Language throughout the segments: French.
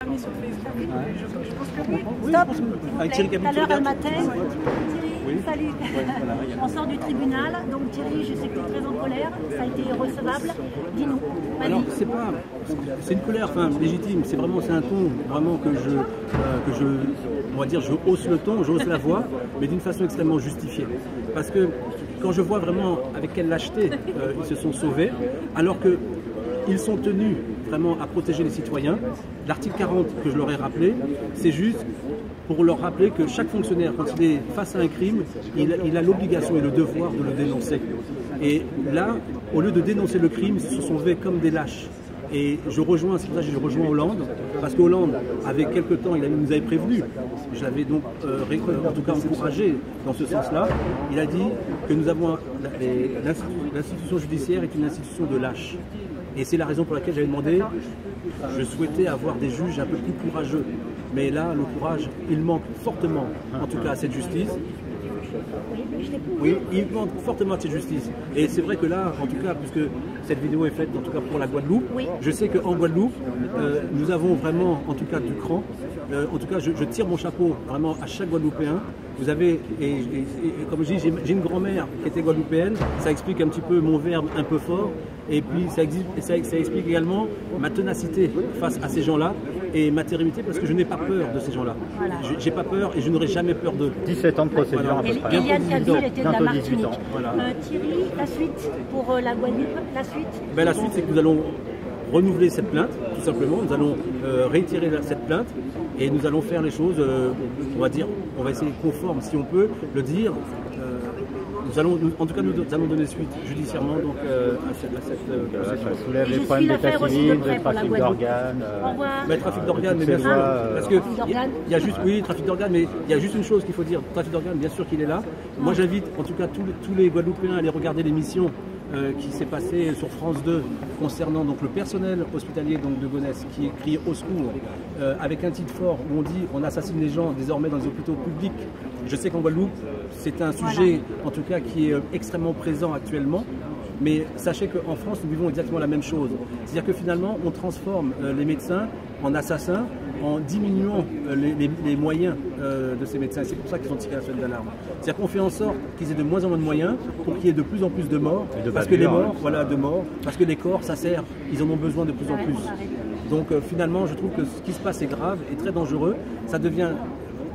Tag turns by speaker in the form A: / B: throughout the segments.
A: mis sur Facebook. Je pense que oui.
B: Stop.
C: Avec Thierry Cabine,
B: Tout à l'heure, elle
C: regardes.
B: m'attend.
C: Oui.
B: Salut.
C: Voilà.
B: On sort du tribunal, donc Thierry, je sais que tu es très en colère, ça a été recevable. Dis-nous.
C: Alors c'est une colère, enfin légitime. C'est un ton vraiment que on va dire, je hausse le ton, je hausse la voix, mais d'une façon extrêmement justifiée. Parce que quand je vois vraiment avec quelle lâcheté ils se sont sauvés, alors que ils sont tenus vraiment à protéger les citoyens. L'article 40 que je leur ai rappelé, c'est juste pour leur rappeler que chaque fonctionnaire, quand il est face à un crime, il a l'obligation et le devoir de le dénoncer. Et là, au lieu de dénoncer le crime, ils se sont vus comme des lâches. Et c'est pour ça que je rejoins Hollande, parce qu'Hollande, avec quelques temps, il nous avait prévenu, j'avais donc en tout cas encouragé dans ce sens-là, il a dit que nous avons l'institution judiciaire est une institution de lâches. Et c'est la raison pour laquelle j'avais demandé, je souhaitais avoir des juges un peu plus courageux. Mais là, le courage, il manque fortement, en tout cas à cette justice. Oui, il manque fortement à cette justice. Et c'est vrai que là, en tout cas, puisque cette vidéo est faite en tout cas pour la Guadeloupe, je sais qu'en Guadeloupe, nous avons vraiment, en tout cas, du cran. En tout cas, je tire mon chapeau vraiment à chaque Guadeloupéen. Vous avez, et comme je dis, j'ai une grand-mère qui était guadeloupéenne, ça explique un petit peu mon verbe un peu fort, et puis ça explique également ma ténacité face à ces gens-là, et ma ténérité parce que je n'ai pas peur de ces gens-là. Voilà. J'ai pas peur et je n'aurai jamais peur d'eux.
D: 17 ans de procédure à peu près.
B: Eliane Calvi, elle était de la Martinique.
C: Voilà.
B: Thierry, la suite pour la Guadeloupe, la suite
C: La suite, c'est que nous allons renouveler cette plainte, tout simplement. Nous allons réitérer cette plainte et nous allons faire les choses, on va essayer conforme, si on peut le dire. En tout cas, nous allons donner suite judiciairement donc, à cette
D: ça soulève les problèmes d'état civil, de trafic d'organes.
C: Trafic d'organes, mais bien sûr, parce que il y a juste, oui, trafic d'organes, mais il y a juste une chose qu'il faut dire. Trafic d'organes, bien sûr qu'il est là. Moi, j'invite en tout cas tous les Guadeloupéens à aller regarder l'émission qui s'est passée sur France 2 concernant donc le personnel hospitalier donc de Gonesse qui crie au secours avec un titre fort où on dit on assassine les gens désormais dans les hôpitaux publics. Je sais qu'en Guadeloupe c'est un sujet en tout cas qui est extrêmement présent actuellement. Mais sachez qu'en France, nous vivons exactement la même chose. C'est-à-dire que finalement, on transforme les médecins en assassins en diminuant les moyens de ces médecins. C'est pour ça qu'ils ont tiré la sonnette d'alarme. C'est-à-dire qu'on fait en sorte qu'ils aient de moins en moins de moyens pour qu'il y ait de plus en plus de morts. Parce que les morts, parce que les corps, ça sert, ils en ont besoin de plus en plus. Donc finalement, je trouve que ce qui se passe est grave et très dangereux. Ça devient...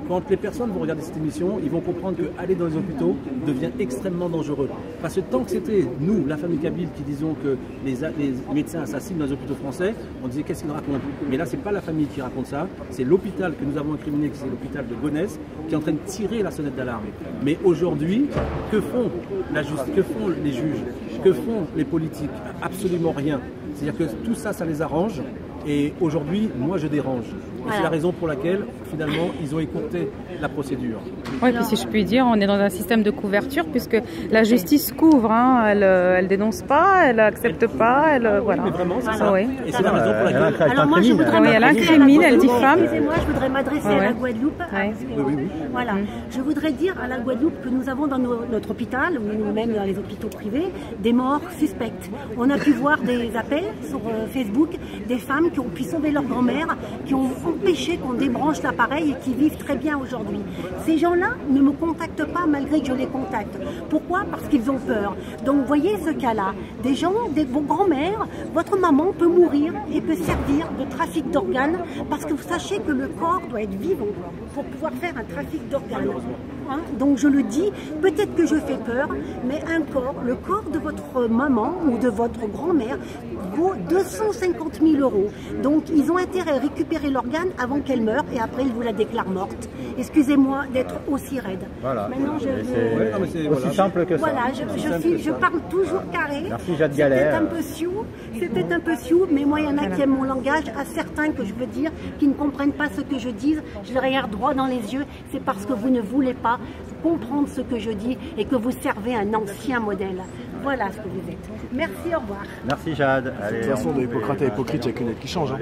C: Quand les personnes vont regarder cette émission, ils vont comprendre qu'aller dans les hôpitaux devient extrêmement dangereux. Parce que tant que c'était nous, la famille Kabyle, qui disions que les médecins assassinent dans les hôpitaux français, on disait qu'est-ce qu'ils racontent. Mais là, c'est pas la famille qui raconte ça, c'est l'hôpital que nous avons incriminé, c'est l'hôpital de Gonesse, qui est en train de tirer la sonnette d'alarme. Mais aujourd'hui, que font la justice, que font les juges, que font les politiques? Absolument rien. C'est-à-dire que tout ça, ça les arrange. Et aujourd'hui, moi, je dérange. Et c'est la raison pour laquelle, finalement, ils ont écourté la procédure.
E: Oui, puis si je puis dire, on est dans un système de couverture puisque la justice couvre. Hein, elle dénonce pas, elle accepte pas, voilà.
C: Mais vraiment, c'est ça. Et c'est la raison pour laquelle...
B: Alors moi, je voudrais
E: elle incrimine, elle diffame.
B: Excusez-moi, je voudrais m'adresser à la Guadeloupe. Voilà. Je voudrais dire à la Guadeloupe que nous avons dans notre hôpital, ou même dans les hôpitaux privés, des morts suspectes. On a pu voir des appels sur Facebook, des femmes qui ont pu sauver leur grand-mère, qui ont empêché qu'on débranche l'appareil et qui vivent très bien aujourd'hui. Ces gens-là ne me contactent pas malgré que je les contacte. Pourquoi? Parce qu'ils ont peur. Donc voyez ce cas-là. Des gens, vos grands-mères, votre maman peut mourir et peut servir de trafic d'organes parce que vous sachez que le corps doit être vivant pour pouvoir faire un trafic d'organes. Hein? Donc je le dis, peut-être que je fais peur, mais le corps de votre maman ou de votre grand-mère vaut 250 000 €. Donc ils ont intérêt à récupérer l'organe avant qu'elle meure et après ils vous la déclarent morte. Excusez-moi d'être aussi raide.
D: Voilà.
B: Maintenant
D: c'est aussi simple que ça.
B: Voilà, je parle toujours carré.
D: Merci Jade Galère.
B: C'était un peu sioux, mais moi il y en a qui aiment mon langage, à certains que je veux dire, qui ne comprennent pas ce que je dis, je les regarde droit dans les yeux, c'est parce que vous ne voulez pas comprendre ce que je dis et que vous servez un ancien modèle. Voilà ce que vous êtes. Merci, au revoir.
D: Merci Jade. Allez,
A: de toute façon, de Hippocrate à hypocrite, il n'y a qu'une lettre qui change. Hein.